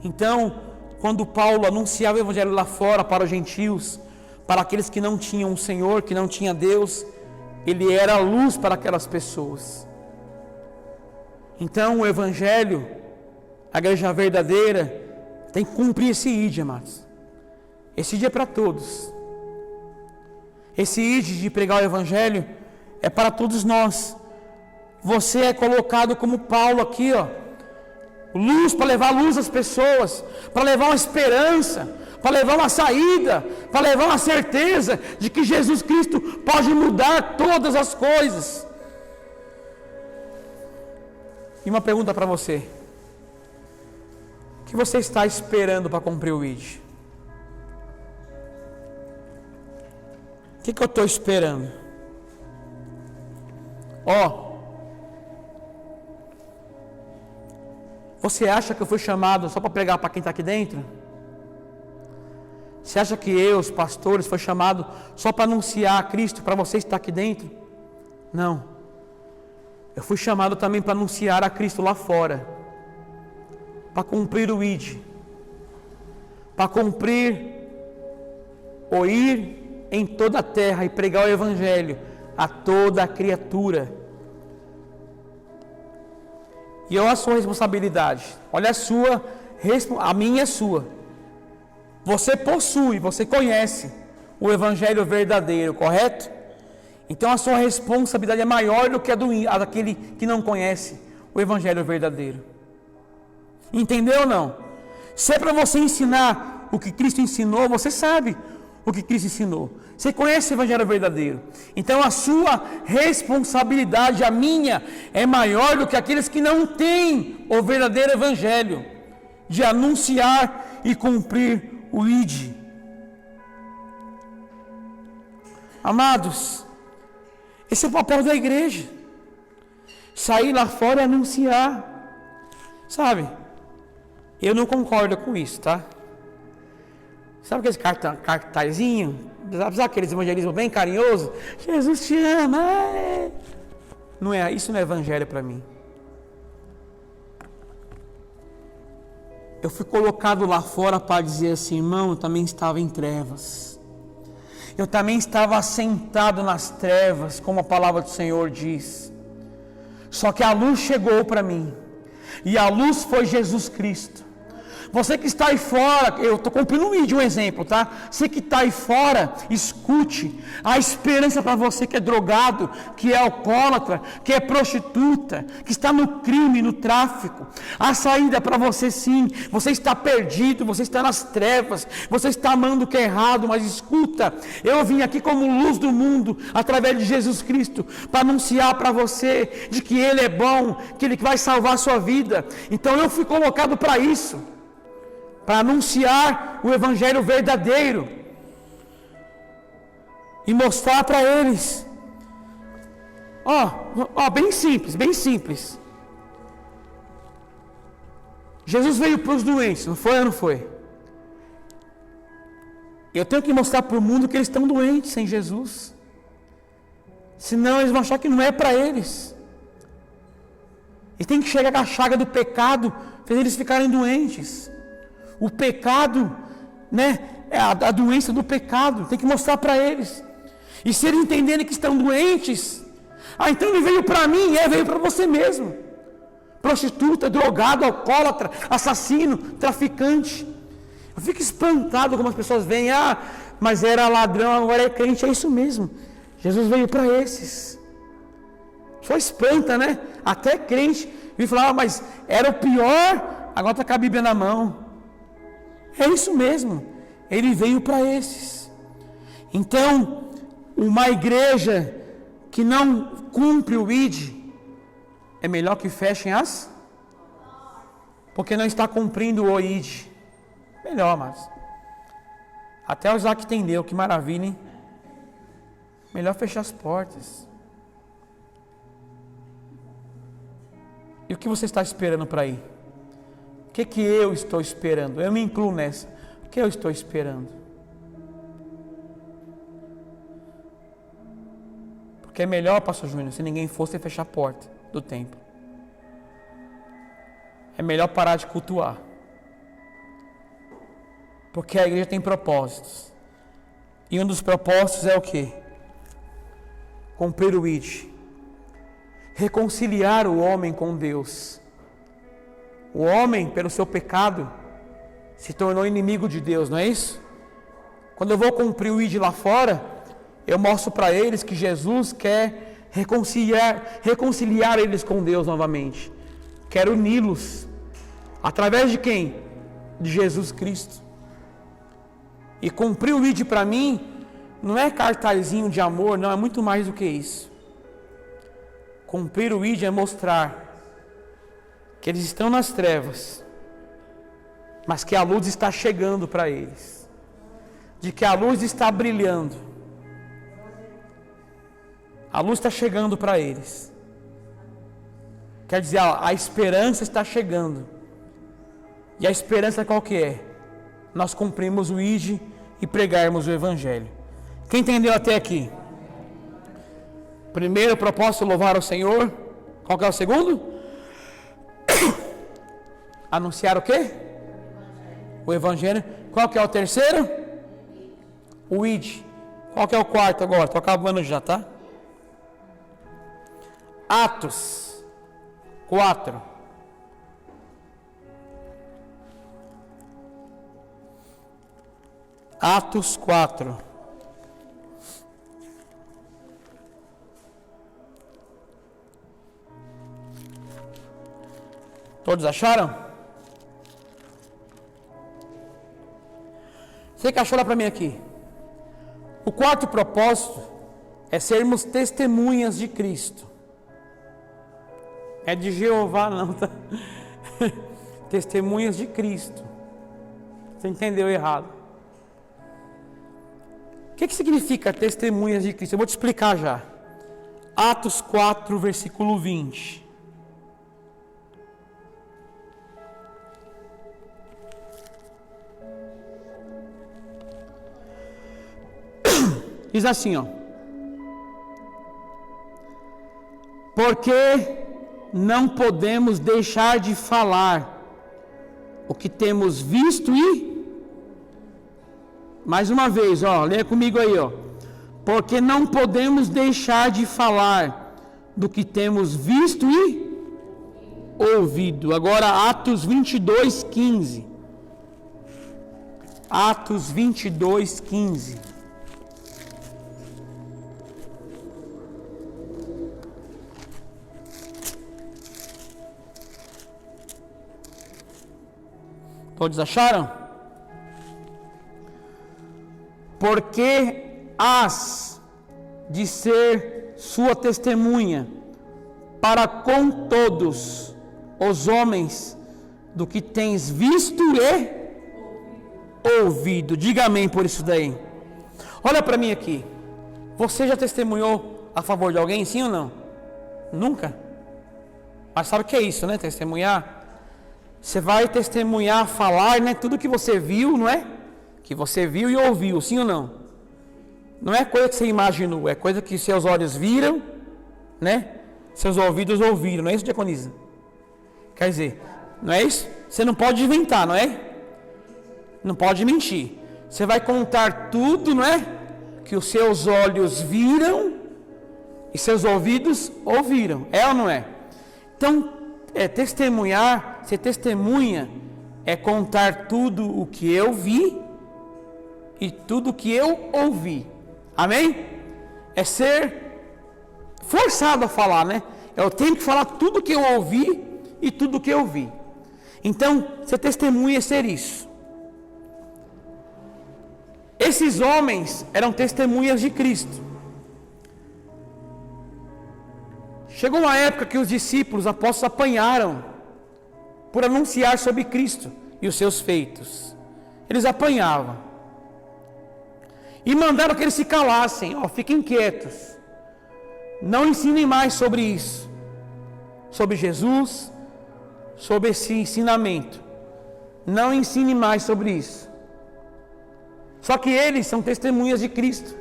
Então, quando Paulo anunciava o evangelho lá fora para os gentios, para aqueles que não tinham o Senhor, que não tinham Deus, ele era luz para aquelas pessoas. Então, o evangelho, a igreja verdadeira, tem que cumprir esse ID, amados. Esse ID é para todos. Esse ID de pregar o evangelho é para todos nós. Você é colocado como Paulo aqui, luz, para levar luz às pessoas, para levar uma esperança, para levar uma saída, para levar uma certeza de que Jesus Cristo pode mudar todas as coisas. E uma pergunta para você: o que você está esperando para cumprir o ID? O que eu estou esperando? Você acha que eu fui chamado só para pregar para quem está aqui dentro? Você acha que eu, os pastores, foi chamado só para anunciar a Cristo para você estar aqui dentro? Não. Eu fui chamado também para anunciar a Cristo lá fora, para cumprir o ID, para cumprir o ir em toda a terra e pregar o evangelho a toda a criatura. E olha a sua responsabilidade, olha a minha é sua. Você possui, você conhece o evangelho verdadeiro, correto? Então a sua responsabilidade é maior do que a daquele que não conhece o evangelho verdadeiro. Entendeu ou não? Se é para você ensinar o que Cristo ensinou, você sabe o que Cristo ensinou. Você conhece o evangelho verdadeiro. Então a sua responsabilidade, a minha, é maior do que aqueles que não têm o verdadeiro evangelho, de anunciar e cumprir o ID. Amados, esse é o papel da igreja. Sair lá fora e anunciar. Sabe? Eu não concordo com isso, tá? Sabe aqueles cartazinho? Sabe aqueles evangelismo bem carinhoso? Jesus te ama. Não é, isso não é evangelho para mim. Eu fui colocado lá fora para dizer assim, irmão, eu também estava em trevas. Eu também estava assentado nas trevas, como a palavra do Senhor diz. Só que a luz chegou para mim. E a luz foi Jesus Cristo. Você que está aí fora, eu estou cumprindo um exemplo, tá? Você que está aí fora, escute. A esperança para você que é drogado, que é alcoólatra, que é prostituta, que está no crime, no tráfico. A saída para você sim. Você está perdido, você está nas trevas, você está amando o que é errado, mas escuta. Eu vim aqui como luz do mundo, através de Jesus Cristo, para anunciar para você de que Ele é bom, que Ele vai salvar a sua vida. Então eu fui colocado para isso. Para anunciar o evangelho verdadeiro e mostrar para eles. Bem simples, bem simples. Jesus veio para os doentes, não foi ou não foi? Eu tenho que mostrar para o mundo que eles estão doentes sem Jesus. Senão eles vão achar que não é para eles. E tem que chegar com a chaga do pecado, fez eles ficarem doentes. O pecado, né? É a doença do pecado. Tem que mostrar para eles. E se eles entenderem que estão doentes, então ele veio para mim, veio para você mesmo. Prostituta, drogado, alcoólatra, assassino, traficante. Eu fico espantado como as pessoas veem, mas era ladrão, agora é crente. É isso mesmo. Jesus veio para esses. Só espanta, né? Até crente. E falava, mas era o pior, agora está com a Bíblia na mão. É isso mesmo. Ele veio para esses. Então, uma igreja que não cumpre o ID, é melhor que fechem as, porque não está cumprindo o ID. Melhor, mas até o Isaac entendeu, que maravilha, hein? Melhor fechar as portas. E o que você está esperando para ir? O que eu estou esperando? Eu me incluo nessa. O que eu estou esperando? Porque é melhor, pastor Júnior, se ninguém fosse fechar a porta do templo. É melhor parar de cultuar. Porque a igreja tem propósitos. E um dos propósitos é o quê? Cumprir o ID. Reconciliar o homem com Deus. O homem, pelo seu pecado, se tornou inimigo de Deus, não é isso? Quando eu vou cumprir o ID lá fora, eu mostro para eles que Jesus quer reconciliar eles com Deus novamente. Quer uni-los. Através de quem? De Jesus Cristo. E cumprir o ID para mim, não é cartazinho de amor, não, é muito mais do que isso. Cumprir o ID é mostrar que eles estão nas trevas, mas que a luz está chegando para eles. De que a luz está brilhando. A luz está chegando para eles. Quer dizer, a esperança está chegando. E a esperança qual que é? Nós cumprimos o ID e pregarmos o Evangelho. Quem entendeu até aqui? Primeiro propósito, louvar o Senhor. Qual que é o segundo? Anunciar o quê? O Evangelho. Qual que é o terceiro? O ID. Qual que é o quarto agora? Estou acabando já, tá? Atos 4. Atos 4. Todos acharam? Você que achou, olha para mim aqui. O quarto propósito é sermos testemunhas de Cristo. É de Jeová não, tá? Testemunhas de Cristo. Você entendeu errado. O que significa testemunhas de Cristo? Eu vou te explicar já. Atos 4, versículo 20. Diz assim, ó. Porque não podemos deixar de falar o que temos visto e... Mais uma vez, ó, leia comigo aí, ó. Porque não podemos deixar de falar do que temos visto e ouvido. Agora, Atos 22, 15. Atos 22, 15. Todos acharam? Porque hás de ser sua testemunha para com todos os homens do que tens visto e ouvido. Diga amém por isso daí. Olha para mim aqui. Você já testemunhou a favor de alguém, sim ou não? Nunca? Mas sabe o que é isso, né? Testemunhar. Você vai testemunhar, falar, né? Tudo que você viu, não é? Que você viu e ouviu, sim ou não? Não é coisa que você imaginou, é coisa que seus olhos viram, né? Seus ouvidos ouviram, não é isso, diaconisa? Quer dizer, não é isso? Você não pode inventar, não é? Não pode mentir. Você vai contar tudo, não é? Que os seus olhos viram e seus ouvidos ouviram. É ou não é? Então, testemunhar, ser testemunha, é contar tudo o que eu vi e tudo o que eu ouvi. Amém? É ser forçado a falar, né? Eu tenho que falar tudo o que eu ouvi e tudo o que eu vi. Então, ser testemunha é ser isso. Esses homens eram testemunhas de Cristo. Chegou uma época que os discípulos, apóstolos, apanharam por anunciar sobre Cristo e os seus feitos. Eles apanhavam. E mandaram que eles se calassem. Fiquem quietos. Não ensinem mais sobre isso. Sobre Jesus, sobre esse ensinamento. Não ensine mais sobre isso. Só que eles são testemunhas de Cristo.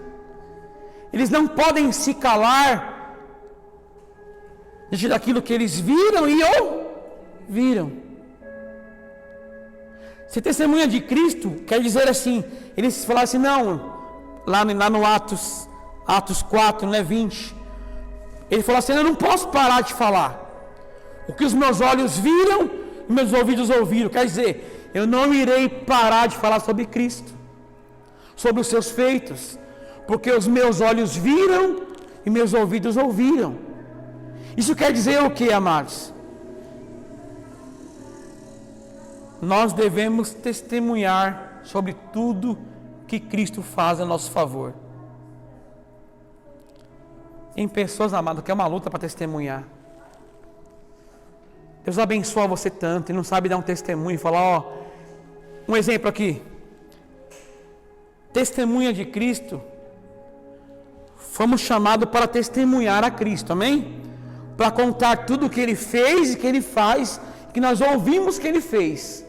Eles não podem se calar diante daquilo que eles viram e ouviram. Ser testemunha de Cristo quer dizer assim, eles falaram assim, não, lá no Atos 4, 20, ele falou assim, eu não posso parar de falar o que os meus olhos viram e meus ouvidos ouviram. Quer dizer, eu não irei parar de falar sobre Cristo, sobre os seus feitos, porque os meus olhos viram e meus ouvidos ouviram. Isso quer dizer o que, amados? Nós devemos testemunhar sobre tudo que Cristo faz a nosso favor. Tem pessoas, amadas, que é uma luta para testemunhar. Deus abençoa você tanto e não sabe dar um testemunho e falar, um exemplo aqui. Testemunha de Cristo, fomos chamados para testemunhar a Cristo, amém? Para contar tudo o que Ele fez e que Ele faz, que nós ouvimos que Ele fez.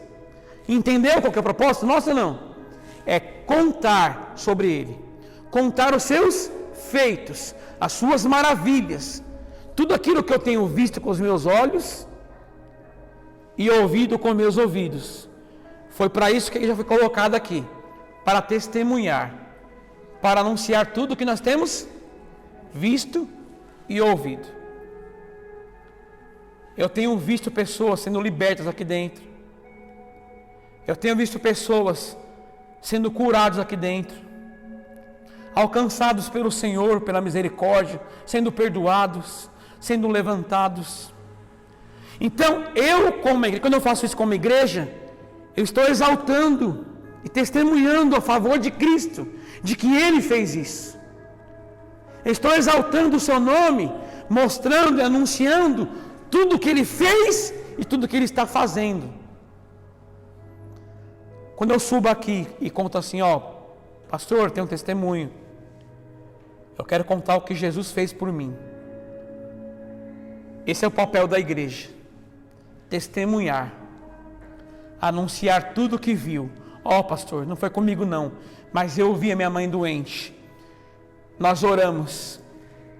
Entendeu qual que é o propósito? Nossa, não. É contar sobre Ele, contar os seus feitos, as suas maravilhas, tudo aquilo que eu tenho visto com os meus olhos e ouvido com meus ouvidos. Foi para isso que Ele já foi colocado aqui, para testemunhar, para anunciar tudo que nós temos visto e ouvido. Eu tenho visto pessoas sendo libertas aqui dentro. Eu tenho visto pessoas sendo curadas aqui dentro, alcançados pelo Senhor, pela misericórdia, sendo perdoados, sendo levantados. Então, quando eu faço isso como igreja, eu estou exaltando e testemunhando a favor de Cristo, de que Ele fez isso. Eu estou exaltando o seu nome, mostrando e anunciando tudo o que Ele fez e tudo o que Ele está fazendo. Quando eu subo aqui e conto assim, pastor, tem um testemunho. Eu quero contar o que Jesus fez por mim. Esse é o papel da igreja. Testemunhar. Anunciar tudo o que viu. Pastor, não foi comigo não, mas eu vi a minha mãe doente. Nós oramos.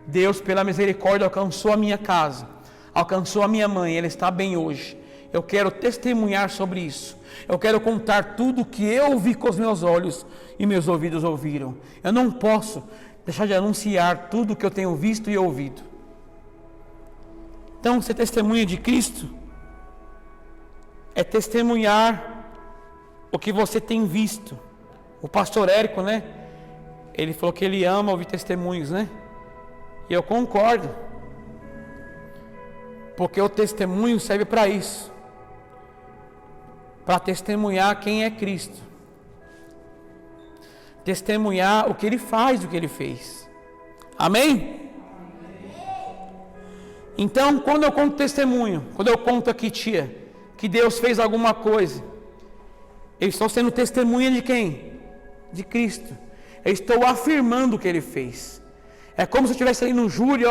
Deus, pela misericórdia, alcançou a minha casa. Alcançou a minha mãe, ela está bem hoje. Eu quero testemunhar sobre isso. Eu quero contar tudo o que eu vi com os meus olhos e meus ouvidos ouviram. Eu não posso deixar de anunciar tudo o que eu tenho visto e ouvido. Então, ser testemunha de Cristo é testemunhar o que você tem visto. O pastor Érico, ele falou que ele ama ouvir testemunhos, E eu concordo. Porque o testemunho serve para isso. Para testemunhar quem é Cristo. Testemunhar o que Ele faz, o que Ele fez. Amém? Então, quando eu conto testemunho, quando eu conto aqui, tia, que Deus fez alguma coisa, eu estou sendo testemunha de quem? De Cristo. Eu estou afirmando o que Ele fez. É como se eu estivesse ali no júri,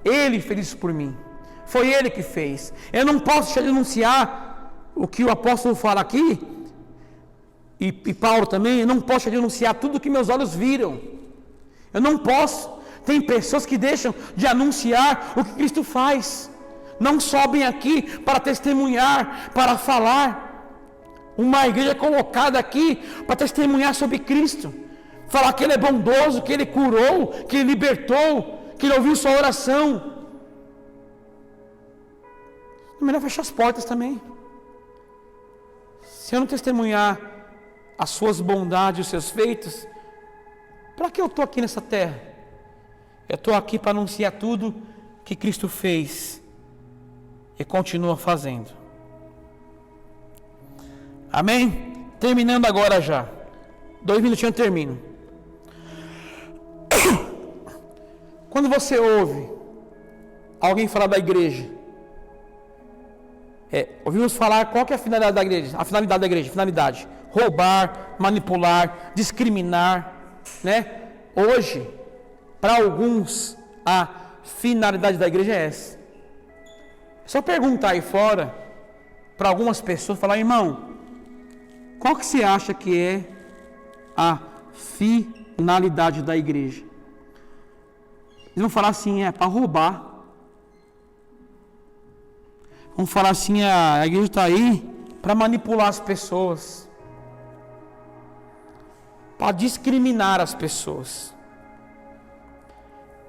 Ele fez isso por mim. Foi Ele que fez. Eu não posso deixar de anunciar o que o apóstolo fala aqui, e Paulo também. Eu não posso deixar de anunciar tudo o que meus olhos viram. Eu não posso. Tem pessoas que deixam de anunciar o que Cristo faz não sobem aqui para testemunhar, para falar. Uma igreja colocada aqui para testemunhar sobre Cristo, falar que Ele é bondoso, que Ele curou, que Ele libertou, que Ele ouviu sua oração. É melhor fechar as portas também. Se eu não testemunhar as suas bondades, os seus feitos, para que eu estou aqui nessa terra? Eu estou aqui para anunciar tudo que Cristo fez e continua fazendo. Amém? Terminando agora já. 2 minutinhos eu termino. Quando você ouve alguém falar da igreja, ouvimos falar qual que é a finalidade da igreja? A finalidade da igreja, finalidade: roubar, manipular, discriminar, né? Hoje, para alguns, a finalidade da igreja é essa. É só perguntar aí fora para algumas pessoas, falar: irmão, qual que você acha que é a finalidade da igreja? Eles vão falar assim: é para roubar. Vão falar assim: a igreja está aí para manipular as pessoas, para discriminar as pessoas.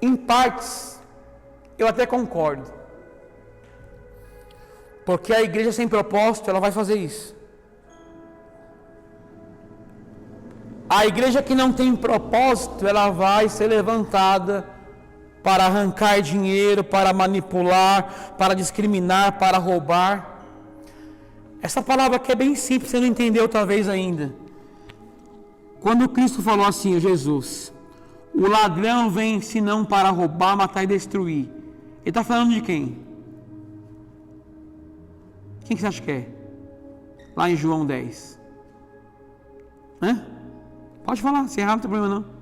Em partes, eu até concordo, porque a igreja sem propósito, ela vai fazer isso. A igreja que não tem propósito, ela vai ser levantada para arrancar dinheiro, para manipular, para discriminar, para roubar. Essa palavra aqui é bem simples, você não entendeu talvez ainda. Quando Cristo falou assim, Jesus: o ladrão vem senão para roubar, matar e destruir. Ele está falando de quem? Quem que você acha que é? Lá em João 10. Hã? Pode falar, se errar não tem problema não.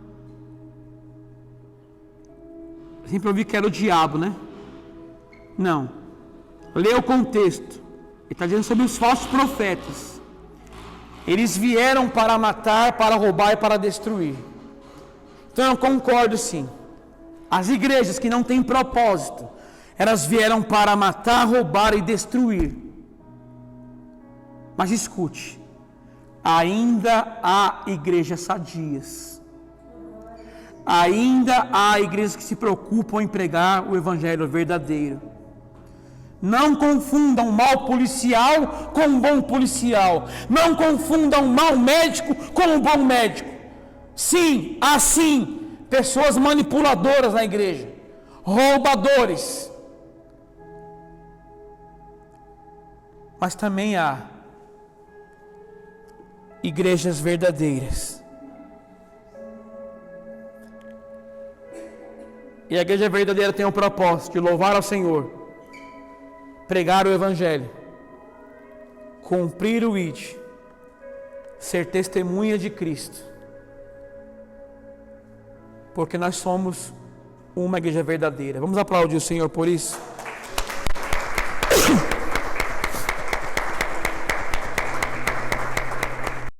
Sempre ouvi que era o diabo, né? Não. Lê o contexto. Ele está dizendo sobre os falsos profetas. Eles vieram para matar, para roubar e para destruir. Então eu concordo sim. As igrejas que não têm propósito, elas vieram para matar, roubar e destruir. Mas escute, ainda há igrejas sadias. Ainda há igrejas que se preocupam em pregar o evangelho verdadeiro. Não confundam um mau policial com um bom policial. Não confundam um mau médico com um bom médico. Sim, há sim pessoas manipuladoras na igreja, roubadores. Mas também há igrejas verdadeiras. E a igreja verdadeira tem o propósito de louvar ao Senhor, pregar o evangelho, cumprir o ID, ser testemunha de Cristo. Porque nós somos uma igreja verdadeira. Vamos aplaudir o Senhor por isso?